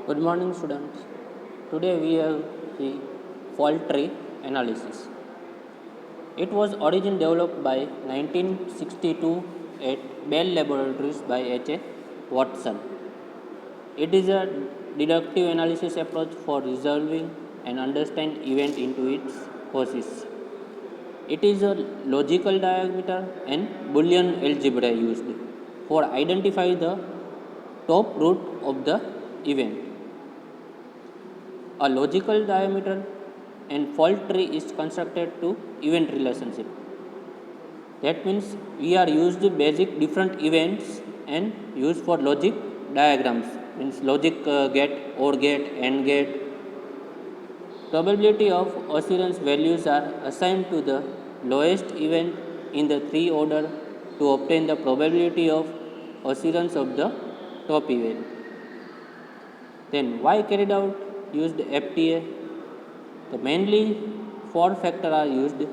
Good morning, students. Today we have the fault tree analysis. It was originally developed by 1962 at Bell Laboratories by H.A. Watson. It is a deductive analysis approach for resolving and understand event into its causes. It is a logical diameter and Boolean algebra used for identify the top root of the event. A logical diameter and fault tree is constructed to event relationship. That means we are used basic different events and used for logic diagrams. Means logic gate, OR gate, AND gate. Probability of occurrence values are assigned to the lowest event in the three order to obtain the probability of occurrence of the top event. Then why carried out used FTA? The mainly four factors are used.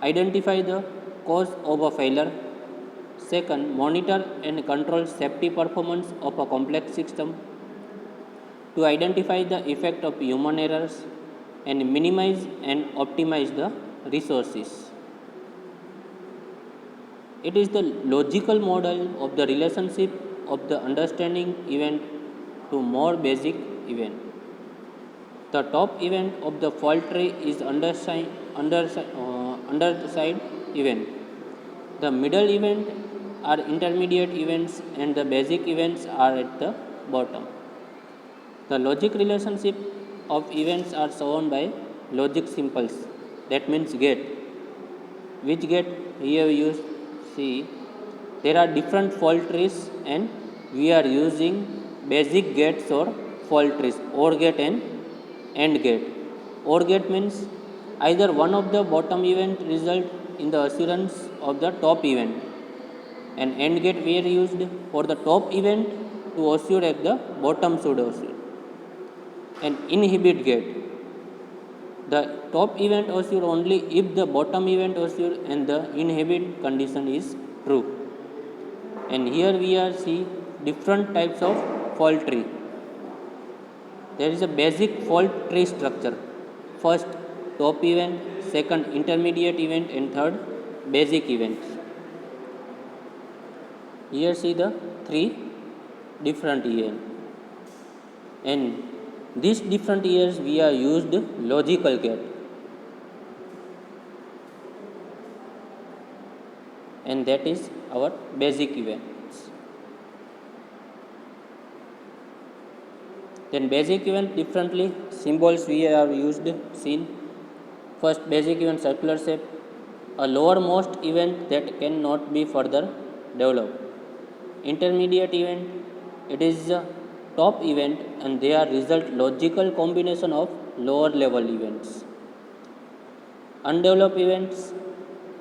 Identify the cause of a failure. Second, monitor and control safety performance of a complex system. To identify the effect of human errors and minimize and optimize the resources. It is the logical model of the relationship of the understanding event to more basic event. The top event of the fault tree is underside event. The middle event are intermediate events and the basic events are at the bottom. The logic relationship of events are shown by logic symbols. That means gate. Which gate here you see? There are different fault trees and we are using basic gates or fault trees, OR gate and AND gate. OR gate means either one of the bottom event result in the occurrence of the top event, and AND gate we are used for the top event to occur at the bottom should occur. And inhibit gate, the top event occur only if the bottom event occur and the inhibit condition is true. And here we are see different types of fault tree. There is a basic fault tree structure. First, top event, second, intermediate event, and third, basic events. Here see the three different events. And these different years we are used logical gate. And that is our basic events. Then basic event differently symbols we are used seen. First, basic event circular shape, a lowermost event that cannot be further developed. Intermediate event, it is a top event and they are result logical combination of lower level events. Undeveloped events,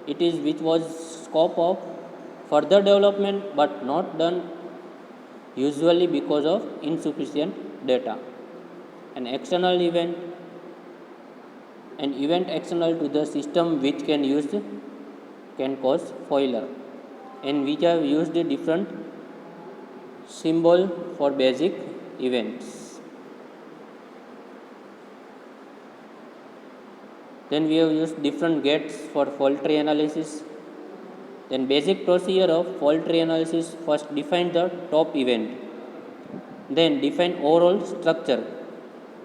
it is which was scope of further development but not done usually because of insufficient data. An external event, an event external to the system which can cause failure, and which have used a different symbol for basic events. Then we have used different gates for fault tree analysis. Then basic procedure of fault tree analysis: first define the top event, then define overall structure,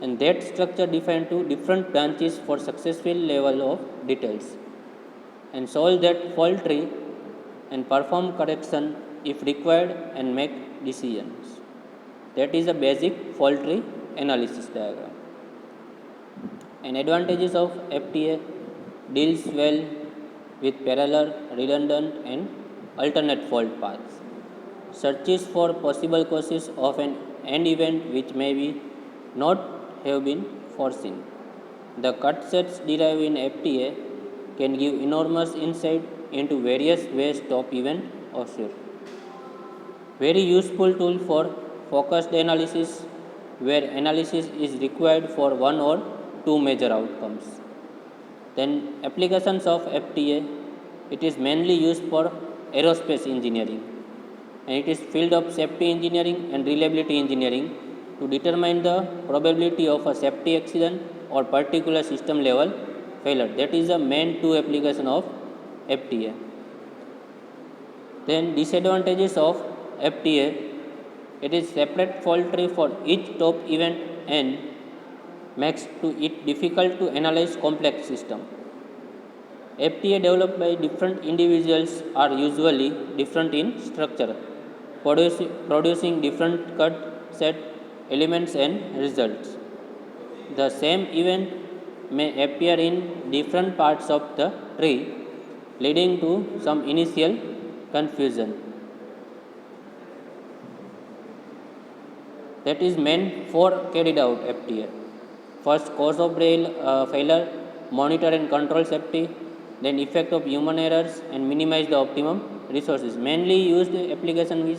and that structure define to different branches for successful level of details, and solve that fault tree and perform correction if required and make decisions. That is a basic fault tree analysis diagram. And advantages of FTA: deals well with parallel, redundant, and alternate fault paths. Searches for possible causes of an end event which may be not have been foreseen. The cut sets derived in FTA can give enormous insight into various ways top event occur. Very useful tool for focused analysis where analysis is required for one or two major outcomes. Then applications of FTA: it is mainly used for aerospace engineering and it is field of safety engineering and reliability engineering to determine the probability of a safety accident or particular system level failure. That is the main two application of FTA. Then disadvantages of FTA: it is separate fault tree for each top event and makes it difficult to analyze complex system. FTA developed by different individuals are usually different in structure, producing different cut set elements and results. The same event may appear in different parts of the tree, leading to some initial confusion. That is meant for carried out FTA. First, cause of failure, monitor and control safety, then effect of human errors and minimize the optimum resources. Mainly used application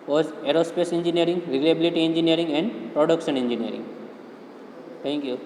was aerospace engineering, reliability engineering and production engineering. Thank you.